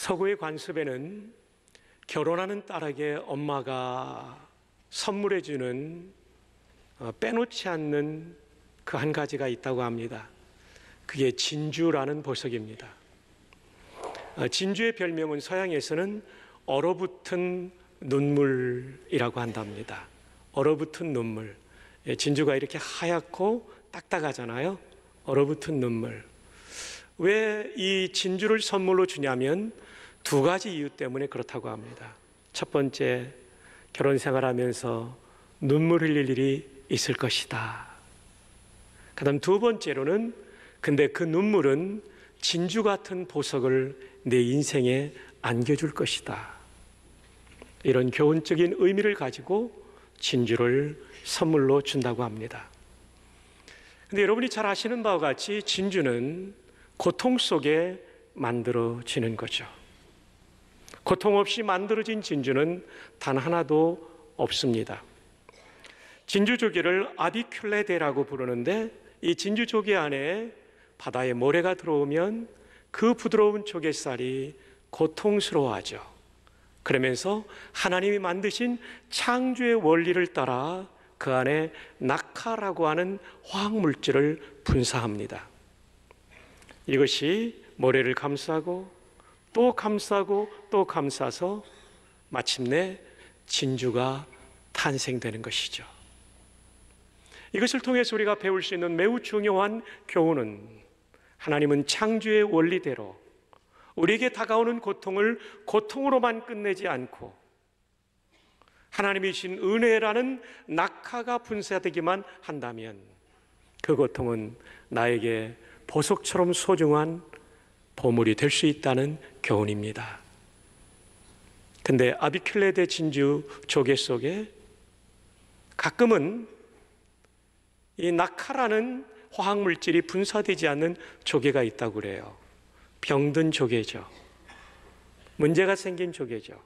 서구의 관습에는 결혼하는 딸에게 엄마가 선물해 주는 빼놓지 않는 그 한 가지가 있다고 합니다. 그게 진주라는 보석입니다. 진주의 별명은 서양에서는 얼어붙은 눈물이라고 한답니다. 얼어붙은 눈물. 진주가 이렇게 하얗고 딱딱하잖아요. 얼어붙은 눈물. 왜 이 진주를 선물로 주냐면 두 가지 이유 때문에 그렇다고 합니다. 첫 번째, 결혼 생활하면서 눈물 흘릴 일이 있을 것이다. 그다음 두 번째로는 근데 그 눈물은 진주 같은 보석을 내 인생에 안겨줄 것이다. 이런 교훈적인 의미를 가지고 진주를 선물로 준다고 합니다. 근데 여러분이 잘 아시는 바와 같이 진주는 고통 속에 만들어지는 거죠. 고통 없이 만들어진 진주는 단 하나도 없습니다. 진주조개를 아비큘레데라고 부르는데 이 진주조개 안에 바다에 모래가 들어오면 그 부드러운 조개살이 고통스러워하죠. 그러면서 하나님이 만드신 창조의 원리를 따라 그 안에 낙하라고 하는 화학물질을 분사합니다. 이것이 모래를 감싸고 또 감싸고 또 감싸서 마침내 진주가 탄생되는 것이죠. 이것을 통해서 우리가 배울 수 있는 매우 중요한 교훈은 하나님은 창조의 원리대로 우리에게 다가오는 고통을 고통으로만 끝내지 않고 하나님이 주신 은혜라는 낙하가 분사되기만 한다면 그 고통은 나에게 보석처럼 소중한 보물이 될 수 있다는 교훈입니다. 근데 아비큘레데 진주 조개 속에 가끔은 이 낙하라는 화학물질이 분사되지 않는 조개가 있다고 그래요. 병든 조개죠. 문제가 생긴 조개죠.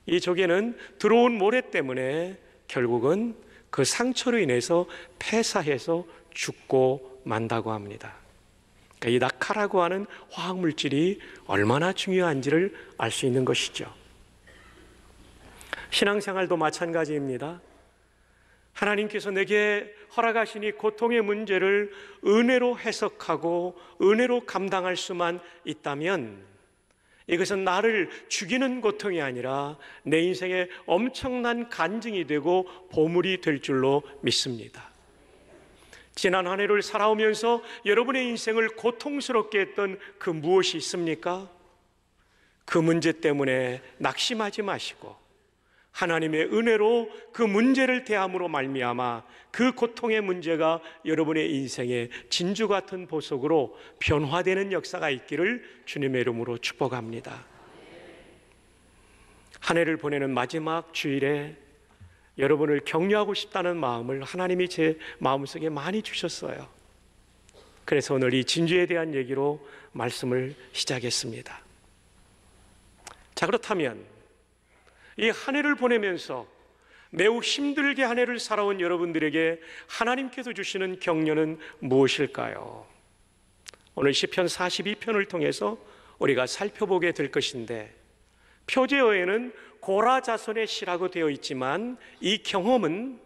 이 조개는 들어온 모래 때문에 결국은 그 상처로 인해서 폐사해서 죽고 만다고 합니다. 그러니까 이 낙하라고 하는 화학물질이 얼마나 중요한지를 알 수 있는 것이죠. 신앙생활도 마찬가지입니다. 하나님께서 내게 허락하신 이 고통의 문제를 은혜로 해석하고 은혜로 감당할 수만 있다면 이것은 나를 죽이는 고통이 아니라 내 인생에 엄청난 간증이 되고 보물이 될 줄로 믿습니다. 지난 한 해를 살아오면서 여러분의 인생을 고통스럽게 했던 그 무엇이 있습니까? 그 문제 때문에 낙심하지 마시고 하나님의 은혜로 그 문제를 대함으로 말미암아 그 고통의 문제가 여러분의 인생의 진주 같은 보석으로 변화되는 역사가 있기를 주님의 이름으로 축복합니다. 한 해를 보내는 마지막 주일에 여러분을 격려하고 싶다는 마음을 하나님이 제 마음속에 많이 주셨어요. 그래서 오늘 이 진주에 대한 얘기로 말씀을 시작했습니다. 자, 그렇다면 이 한 해를 보내면서 매우 힘들게 한 해를 살아온 여러분들에게 하나님께서 주시는 격려는 무엇일까요? 오늘 시편 42편을 통해서 우리가 살펴보게 될 것인데 표제어에는 고라 자손의 시라고 되어 있지만 이 경험은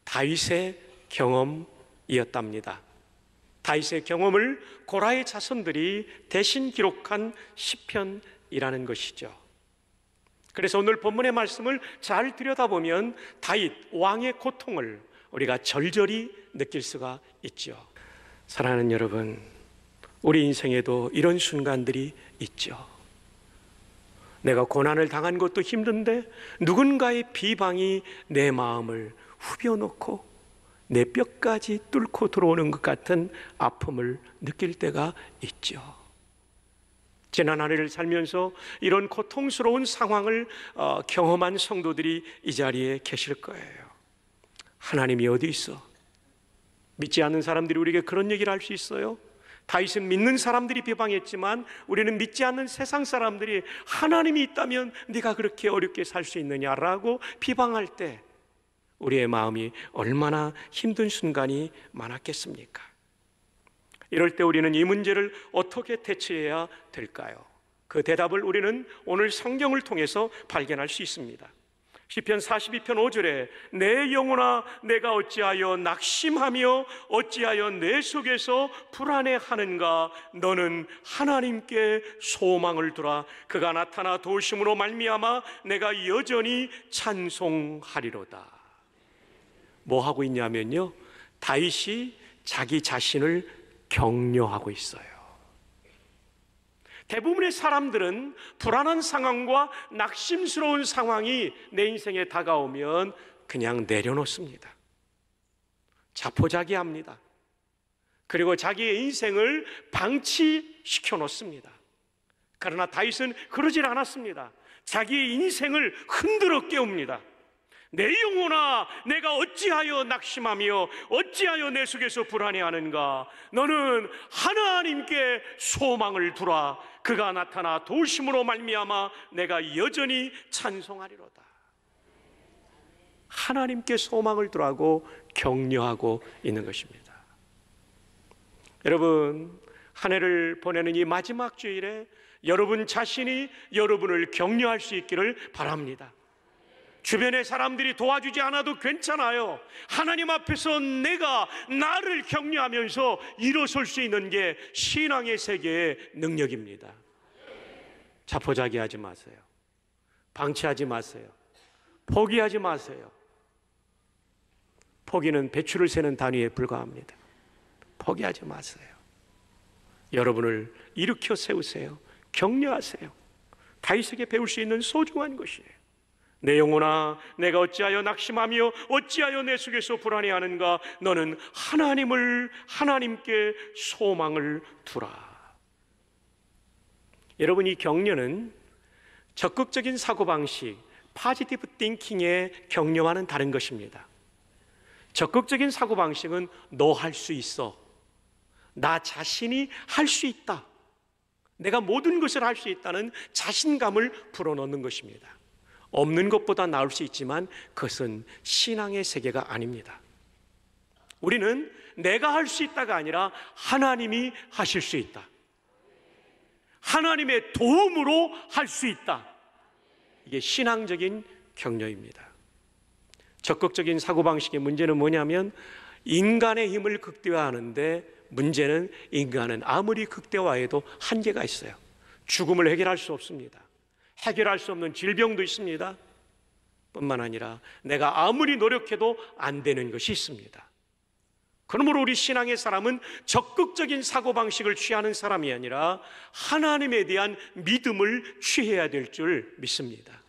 다윗의 경험이었답니다. 다윗의 경험을 고라의 자손들이 대신 기록한 시편이라는 것이죠. 그래서 오늘 본문의 말씀을 잘 들여다보면 다윗 왕의 고통을 우리가 절절히 느낄 수가 있죠. 사랑하는 여러분, 우리 인생에도 이런 순간들이 있죠. 내가 고난을 당한 것도 힘든데 누군가의 비방이 내 마음을 후벼놓고 내 뼈까지 뚫고 들어오는 것 같은 아픔을 느낄 때가 있죠. 지난 한 해를 살면서 이런 고통스러운 상황을 경험한 성도들이 이 자리에 계실 거예요. 하나님이 어디 있어? 믿지 않는 사람들이 우리에게 그런 얘기를 할 수 있어요? 다윗은 믿는 사람들이 비방했지만 우리는 믿지 않는 세상 사람들이 하나님이 있다면 네가 그렇게 어렵게 살 수 있느냐라고 비방할 때 우리의 마음이 얼마나 힘든 순간이 많았겠습니까? 이럴 때 우리는 이 문제를 어떻게 대처해야 될까요? 그 대답을 우리는 오늘 성경을 통해서 발견할 수 있습니다. 시편 42편 5절에 내 영혼아 내가 어찌하여 낙심하며 어찌하여 내 속에서 불안해하는가. 너는 하나님께 소망을 두라. 그가 나타나 도우심으로 말미암아 내가 여전히 찬송하리로다. 뭐 하고 있냐면요, 다윗이 자기 자신을 격려하고 있어요. 대부분의 사람들은 불안한 상황과 낙심스러운 상황이 내 인생에 다가오면 그냥 내려놓습니다. 자포자기합니다. 그리고 자기의 인생을 방치시켜 놓습니다. 그러나 다윗은 그러질 않았습니다. 자기의 인생을 흔들어 깨웁니다. 내 영혼아 내가 어찌하여 낙심하며 어찌하여 내 속에서 불안해하는가. 너는 하나님께 소망을 두라. 그가 나타나 도우심으로 말미암아 내가 여전히 찬송하리로다. 하나님께 소망을 두라고 격려하고 있는 것입니다. 여러분, 한 해를 보내는 이 마지막 주일에 여러분 자신이 여러분을 격려할 수 있기를 바랍니다. 주변의 사람들이 도와주지 않아도 괜찮아요. 하나님 앞에서 내가 나를 격려하면서 일어설 수 있는 게 신앙의 세계의 능력입니다. 자포자기하지 마세요. 방치하지 마세요. 포기하지 마세요. 포기는 배추를 세는 단위에 불과합니다. 포기하지 마세요. 여러분을 일으켜 세우세요. 격려하세요. 다윗에게 배울 수 있는 소중한 것이에요. 내 영혼아 내가 어찌하여 낙심하며 어찌하여 내 속에서 불안해하는가. 너는 하나님께 소망을 두라. 여러분, 이 격려는 적극적인 사고방식, 포지티브 띵킹의 격려와는 다른 것입니다. 적극적인 사고방식은 너 할 수 있어, 나 자신이 할 수 있다, 내가 모든 것을 할 수 있다는 자신감을 불어넣는 것입니다. 없는 것보다 나을 수 있지만 그것은 신앙의 세계가 아닙니다. 우리는 내가 할 수 있다가 아니라 하나님이 하실 수 있다, 하나님의 도움으로 할 수 있다. 이게 신앙적인 격려입니다. 적극적인 사고방식의 문제는 뭐냐면 인간의 힘을 극대화하는데 문제는 인간은 아무리 극대화해도 한계가 있어요. 죽음을 해결할 수 없습니다. 해결할 수 없는 질병도 있습니다. 뿐만 아니라 내가 아무리 노력해도 안 되는 것이 있습니다. 그러므로 우리 신앙의 사람은 적극적인 사고방식을 취하는 사람이 아니라 하나님에 대한 믿음을 취해야 될 줄 믿습니다.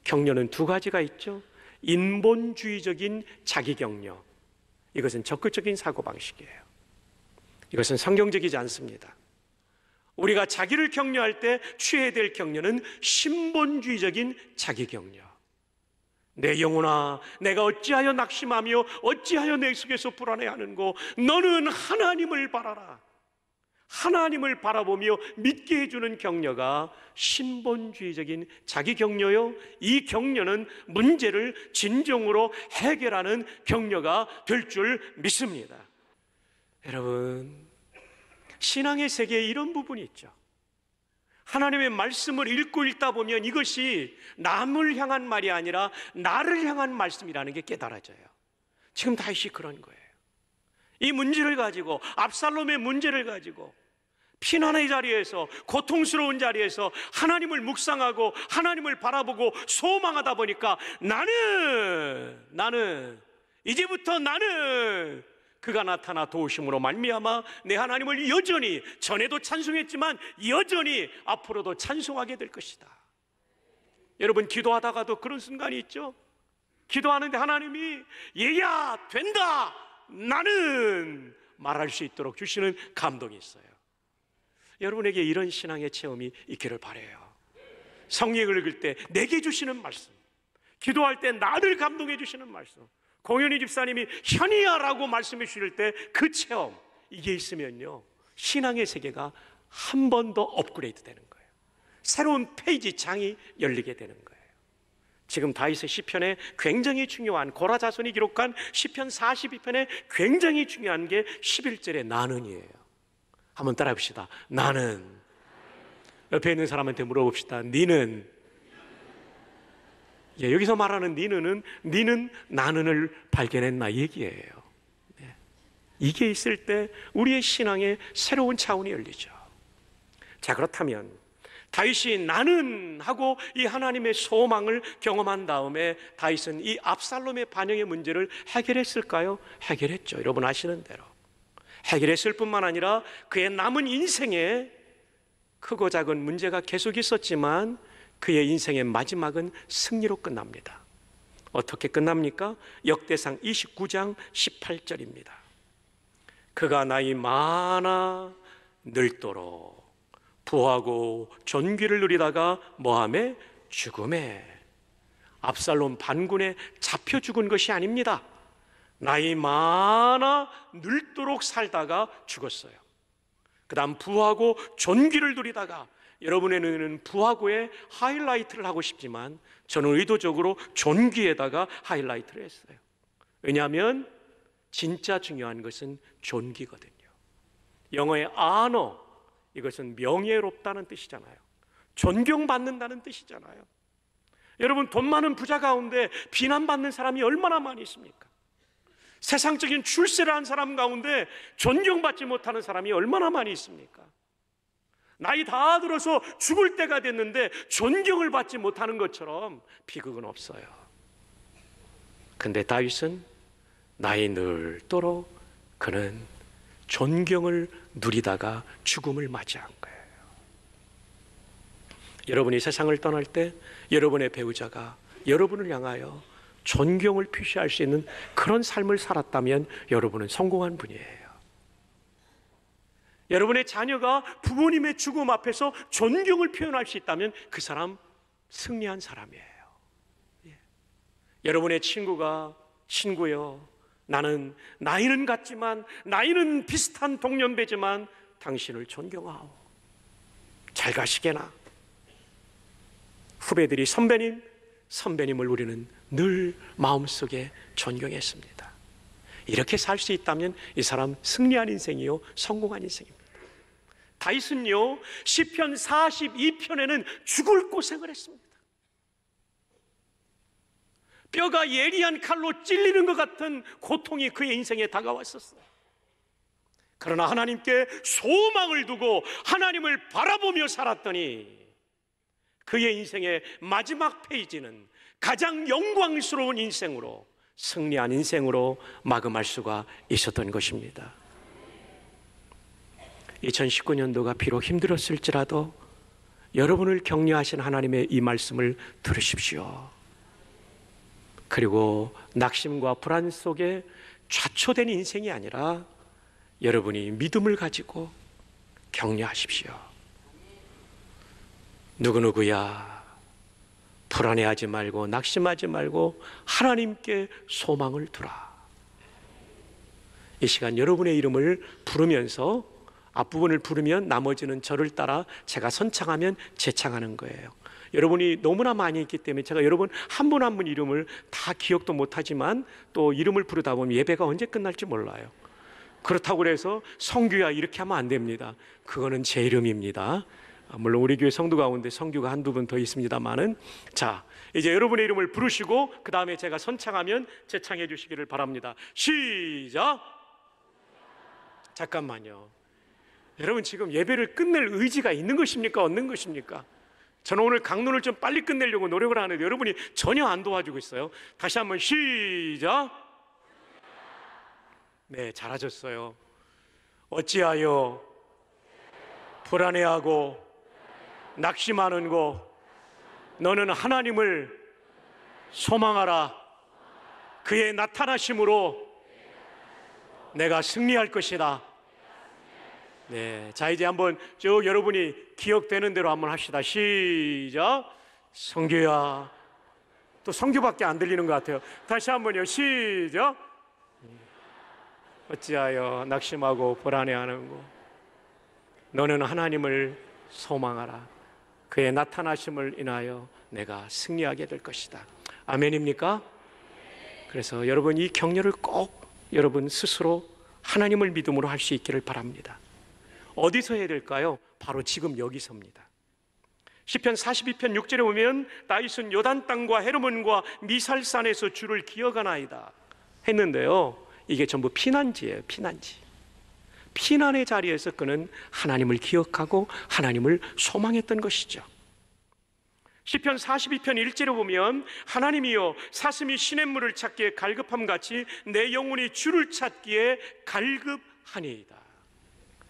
격려는 두 가지가 있죠. 인본주의적인 자기격려, 이것은 적극적인 사고방식이에요. 이것은 성경적이지 않습니다. 우리가 자기를 격려할 때 취해야 될 격려는 신본주의적인 자기격려. 내 영혼아 내가 어찌하여 낙심하며 어찌하여 내 속에서 불안해하는고. 너는 하나님을 바라라. 하나님을 바라보며 믿게 해주는 격려가 신본주의적인 자기격려요. 이 격려는 문제를 진정으로 해결하는 격려가 될 줄 믿습니다. 여러분, 신앙의 세계에 이런 부분이 있죠. 하나님의 말씀을 읽다 보면 이것이 남을 향한 말이 아니라 나를 향한 말씀이라는 게 깨달아져요. 지금 다윗이 그런 거예요. 이 문제를 가지고, 압살롬의 문제를 가지고 피난의 자리에서, 고통스러운 자리에서 하나님을 묵상하고 하나님을 바라보고 소망하다 보니까 나는 이제부터 나는 그가 나타나 도우심으로 말미암아 내 하나님을 여전히, 전에도 찬송했지만 여전히 앞으로도 찬송하게 될 것이다. 여러분, 기도하다가도 그런 순간이 있죠. 기도하는데 하나님이 얘야 된다, 나는 말할 수 있도록 주시는 감동이 있어요. 여러분에게 이런 신앙의 체험이 있기를 바라요. 성경을 읽을 때 내게 주시는 말씀, 기도할 때 나를 감동해 주시는 말씀, 공연희 집사님이 현이야라고 말씀해 주실 때 그 체험, 이게 있으면요 신앙의 세계가 한 번 더 업그레이드 되는 거예요. 새로운 페이지 장이 열리게 되는 거예요. 지금 다윗의 시편에 굉장히 중요한, 고라 자손이 기록한 시편 42편에 굉장히 중요한 게 11절의 나는이에요. 한번 따라 봅시다. 나는. 옆에 있는 사람한테 물어봅시다. 니는, 여기서 말하는 니는 나는을 발견했나 이 얘기예요. 이게 있을 때 우리의 신앙에 새로운 차원이 열리죠. 자, 그렇다면 다윗이 나는 하고 이 하나님의 소망을 경험한 다음에 다윗은 이 압살롬의 반영의 문제를 해결했을까요? 해결했죠. 여러분 아시는 대로 해결했을 뿐만 아니라 그의 남은 인생에 크고 작은 문제가 계속 있었지만 그의 인생의 마지막은 승리로 끝납니다. 어떻게 끝납니까? 역대상 29장 18절입니다. 그가 나이 많아 늙도록 부하고 존귀를 누리다가 뭐하매? 죽음에. 압살롬 반군에 잡혀 죽은 것이 아닙니다. 나이 많아 늙도록 살다가 죽었어요. 그 다음 부하고 존귀를 누리다가, 여러분의 눈에는 부하고에 하이라이트를 하고 싶지만 저는 의도적으로 존귀에다가 하이라이트를 했어요. 왜냐하면 진짜 중요한 것은 존귀거든요. 영어의 honor, 이것은 명예롭다는 뜻이잖아요. 존경받는다는 뜻이잖아요. 여러분, 돈 많은 부자 가운데 비난받는 사람이 얼마나 많이 있습니까? 세상적인 출세를 한 사람 가운데 존경받지 못하는 사람이 얼마나 많이 있습니까? 나이 다 들어서 죽을 때가 됐는데 존경을 받지 못하는 것처럼 비극은 없어요. 근데 다윗은 나이 늙도록 그는 존경을 누리다가 죽음을 맞이한 거예요. 여러분이 세상을 떠날 때 여러분의 배우자가 여러분을 향하여 존경을 표시할 수 있는 그런 삶을 살았다면 여러분은 성공한 분이에요. 여러분의 자녀가 부모님의 죽음 앞에서 존경을 표현할 수 있다면 그 사람 승리한 사람이에요. 여러분의 친구가 친구요, 나는 나이는 같지만 나이는 비슷한 동년배지만 당신을 존경하오, 잘 가시게나. 후배들이 선배님을 우리는 늘 마음속에 존경했습니다. 이렇게 살 수 있다면 이 사람 승리한 인생이요, 성공한 인생입니다. 다윗은요, 시편 42편에는 죽을 고생을 했습니다. 뼈가 예리한 칼로 찔리는 것 같은 고통이 그의 인생에 다가왔었어요. 그러나 하나님께 소망을 두고 하나님을 바라보며 살았더니 그의 인생의 마지막 페이지는 가장 영광스러운 인생으로, 승리한 인생으로 마감할 수가 있었던 것입니다. 2019년도가 비록 힘들었을지라도 여러분을 격려하신 하나님의 이 말씀을 들으십시오. 그리고 낙심과 불안 속에 좌초된 인생이 아니라 여러분이 믿음을 가지고 격려하십시오. 누구누구야, 불안해하지 말고 낙심하지 말고 하나님께 소망을 두라. 이 시간 여러분의 이름을 부르면서 앞부분을 부르면 나머지는 저를 따라 제가 선창하면 재창하는 거예요. 여러분이 너무나 많이 있기 때문에 제가 여러분 한 분 한 분 이름을 다 기억도 못하지만 또 이름을 부르다 보면 예배가 언제 끝날지 몰라요. 그렇다고 해서 성규야 이렇게 하면 안 됩니다. 그거는 제 이름입니다. 물론 우리 교회 성도 가운데 성규가 한두 분 더 있습니다만은, 자, 이제 여러분의 이름을 부르시고 그 다음에 제가 선창하면 재창해 주시기를 바랍니다. 시작. 잠깐만요. 여러분 지금 예배를 끝낼 의지가 있는 것입니까? 없는 것입니까? 저는 오늘 강론을 좀 빨리 끝내려고 노력을 하는데 여러분이 전혀 안 도와주고 있어요. 다시 한번 시작. 네, 잘하셨어요. 어찌하여 불안해하고 낙심하는 고 너는 하나님을 소망하라. 그의 나타나심으로 내가 승리할 것이다. 네, 자 이제 한번 쭉 여러분이 기억되는 대로 한번 합시다. 시작. 성규야. 또 성규밖에 안 들리는 것 같아요. 다시 한번요. 시작. 어찌하여 낙심하고 불안해하는 거 너는 하나님을 소망하라. 그의 나타나심을 인하여 내가 승리하게 될 것이다. 아멘입니까? 그래서 여러분 이 격려를 꼭 여러분 스스로 하나님을 믿음으로 할 수 있기를 바랍니다. 어디서 해야 될까요? 바로 지금 여기서입니다. 시편 42편 6절에 보면 다윗은 요단 땅과 헤르몬과 미살산에서 주를 기어가나이다 했는데요, 이게 전부 피난지예요. 피난지. 피난의 자리에서 그는 하나님을 기억하고 하나님을 소망했던 것이죠. 시편 42편 1절에 보면 하나님이여 사슴이 시냇물을 찾기에 갈급함같이 내 영혼이 주를 찾기에 갈급하니이다.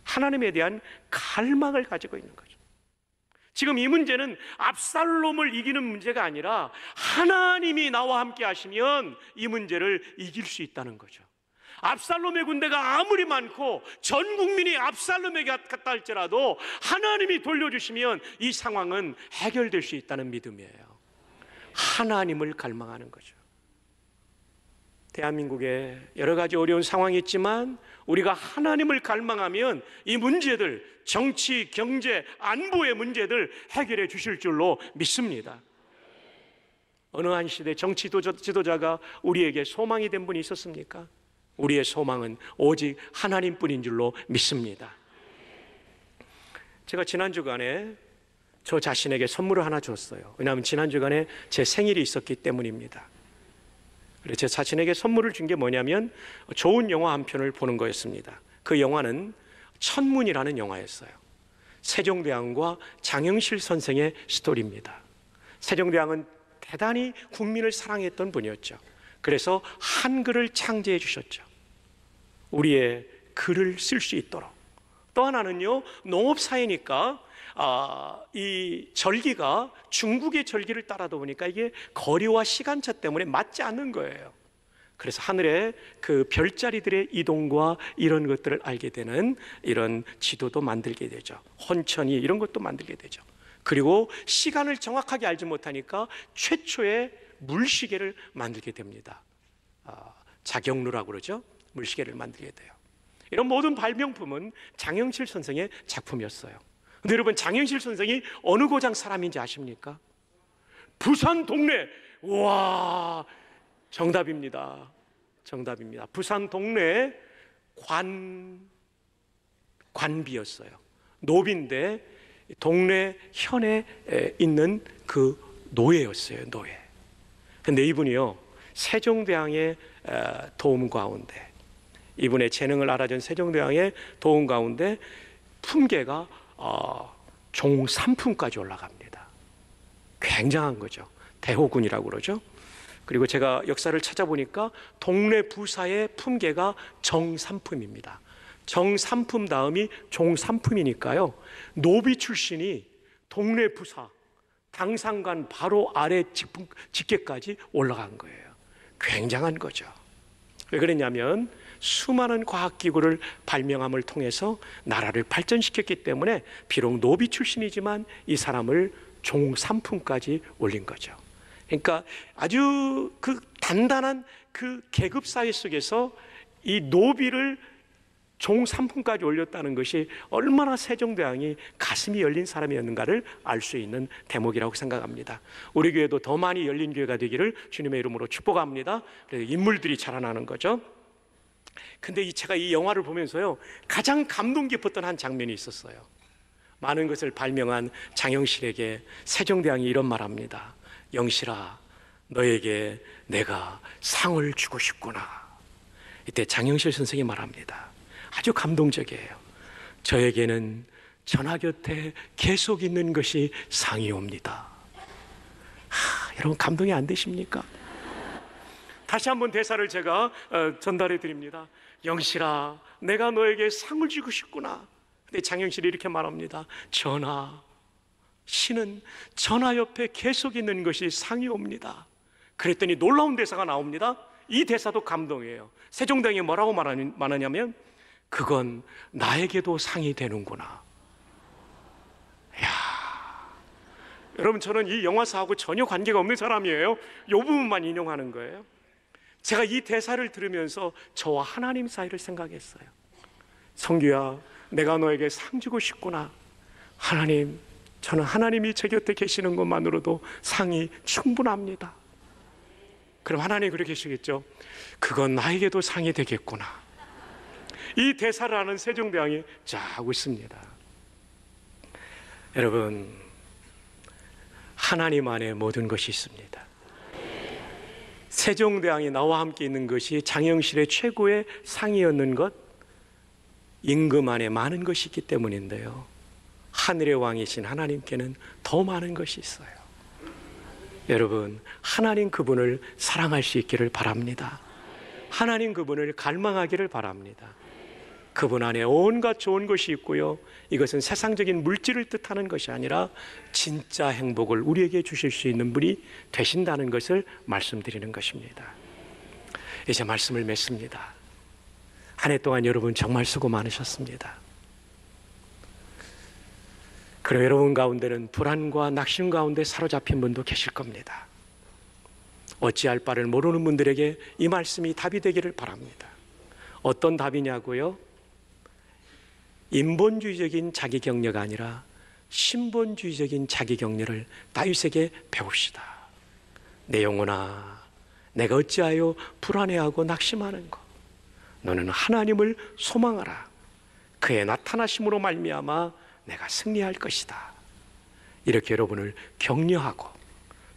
하나님에 대한 갈망을 가지고 있는 거죠. 지금 이 문제는 압살롬을 이기는 문제가 아니라 하나님이 나와 함께 하시면 이 문제를 이길 수 있다는 거죠. 압살롬의 군대가 아무리 많고 전 국민이 압살롬에게 갔다 할지라도 하나님이 돌려주시면 이 상황은 해결될 수 있다는 믿음이에요. 하나님을 갈망하는 거죠. 대한민국에 여러 가지 어려운 상황이 있지만 우리가 하나님을 갈망하면 이 문제들, 정치, 경제, 안보의 문제들 해결해 주실 줄로 믿습니다. 어느 한 시대 정치 지도자가 우리에게 소망이 된 분이 있었습니까? 우리의 소망은 오직 하나님뿐인 줄로 믿습니다. 제가 지난 주간에 저 자신에게 선물을 하나 줬어요. 왜냐하면 지난 주간에 제 생일이 있었기 때문입니다. 그래서 제 자신에게 선물을 준 게 뭐냐면 좋은 영화 한 편을 보는 거였습니다. 그 영화는 천문이라는 영화였어요. 세종대왕과 장영실 선생의 스토리입니다. 세종대왕은 대단히 국민을 사랑했던 분이었죠. 그래서 한글을 창제해 주셨죠. 우리의 글을 쓸 수 있도록. 또 하나는요, 농업사회니까 이 절기가 중국의 절기를 따라다 보니까 이게 거리와 시간차 때문에 맞지 않는 거예요. 그래서 하늘의 그 별자리들의 이동과 이런 것들을 알게 되는 이런 지도도 만들게 되죠. 혼천이 이런 것도 만들게 되죠. 그리고 시간을 정확하게 알지 못하니까 최초의 물시계를 만들게 됩니다. 자경루라고 그러죠. 물시계를 만들게 돼요. 이런 모든 발명품은 장영실 선생의 작품이었어요. 근데 여러분, 장영실 선생이 어느 고장 사람인지 아십니까? 부산 동래. 와, 정답입니다. 정답입니다. 부산 동래 관비였어요. 노비인데 동래 현에 있는 그 노예였어요. 노예. 근데 이분이요, 세종대왕의 도움 가운데, 이분의 재능을 알아준 세종대왕의 도움 가운데 품계가 종3품까지 올라갑니다. 굉장한 거죠. 대호군이라고 그러죠. 그리고 제가 역사를 찾아보니까 동래 부사의 품계가 정3품입니다. 정3품 다음이 종3품이니까요, 노비 출신이 동래 부사 당상관 바로 아래 직계까지 올라간 거예요. 굉장한 거죠. 왜 그랬냐면 수많은 과학기구를 발명함을 통해서 나라를 발전시켰기 때문에 비록 노비 출신이지만 이 사람을 종3품까지 올린 거죠. 그러니까 아주 그 단단한 그 계급 사회 속에서 이 노비를 종3품까지 올렸다는 것이 얼마나 세종대왕이 가슴이 열린 사람이었는가를 알 수 있는 대목이라고 생각합니다. 우리 교회도 더 많이 열린 교회가 되기를 주님의 이름으로 축복합니다. 그래서 인물들이 자라나는 거죠. 근데 제가 이 영화를 보면서요, 가장 감동 깊었던 한 장면이 있었어요. 많은 것을 발명한 장영실에게 세종대왕이 이런 말합니다. 영실아, 너에게 내가 상을 주고 싶구나. 이때 장영실 선생이 말합니다. 아주 감동적이에요. 저에게는 전하 곁에 계속 있는 것이 상이옵니다. 여러분, 감동이 안 되십니까? 다시 한번 대사를 제가 전달해 드립니다. 영실아, 내가 너에게 상을 주고 싶구나. 근데 장영실이 이렇게 말합니다. 전하, 신은 전하 옆에 계속 있는 것이 상이옵니다. 그랬더니 놀라운 대사가 나옵니다. 이 대사도 감동이에요. 세종대왕이 뭐라고 말하냐면 그건 나에게도 상이 되는구나. 이야, 여러분, 저는 이 영화사하고 전혀 관계가 없는 사람이에요. 이 부분만 인용하는 거예요. 제가 이 대사를 들으면서 저와 하나님 사이를 생각했어요. 성규야, 내가 너에게 상 주고 싶구나. 하나님, 저는 하나님이 제 곁에 계시는 것만으로도 상이 충분합니다. 그럼 하나님 그렇게 계시겠죠. 그건 나에게도 상이 되겠구나. 이 대사를 하는 세종대왕이 쫙 웃습니다. 여러분, 하나님 안에 모든 것이 있습니다. 세종대왕이 나와 함께 있는 것이 장영실의 최고의 상이었는 것, 임금 안에 많은 것이 있기 때문인데요, 하늘의 왕이신 하나님께는 더 많은 것이 있어요. 여러분, 하나님 그분을 사랑할 수 있기를 바랍니다. 하나님 그분을 갈망하기를 바랍니다. 그분 안에 온갖 좋은 것이 있고요, 이것은 세상적인 물질을 뜻하는 것이 아니라 진짜 행복을 우리에게 주실 수 있는 분이 되신다는 것을 말씀드리는 것입니다. 이제 말씀을 맺습니다. 한 해 동안 여러분 정말 수고 많으셨습니다. 그리고 여러분 가운데는 불안과 낙심 가운데 사로잡힌 분도 계실 겁니다. 어찌할 바를 모르는 분들에게 이 말씀이 답이 되기를 바랍니다. 어떤 답이냐고요? 인본주의적인 자기격려가 아니라 신본주의적인 자기격려를 다윗에게 배웁시다. 내 영혼아, 내가 어찌하여 불안해하고 낙심하는가? 너는 하나님을 소망하라. 그의 나타나심으로 말미암아 내가 승리할 것이다. 이렇게 여러분을 격려하고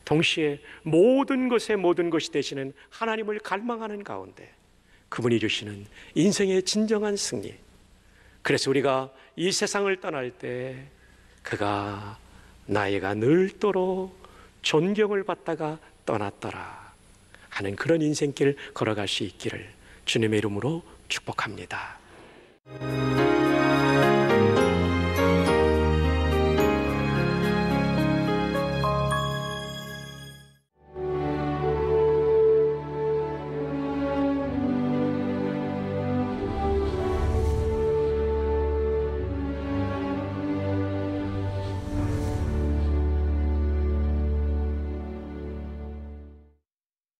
동시에 모든 것에 모든 것이 되시는 하나님을 갈망하는 가운데 그분이 주시는 인생의 진정한 승리, 그래서 우리가 이 세상을 떠날 때 그가 나이가 늙도록 존경을 받다가 떠났더라 하는 그런 인생길 걸어갈 수 있기를 주님의 이름으로 축복합니다.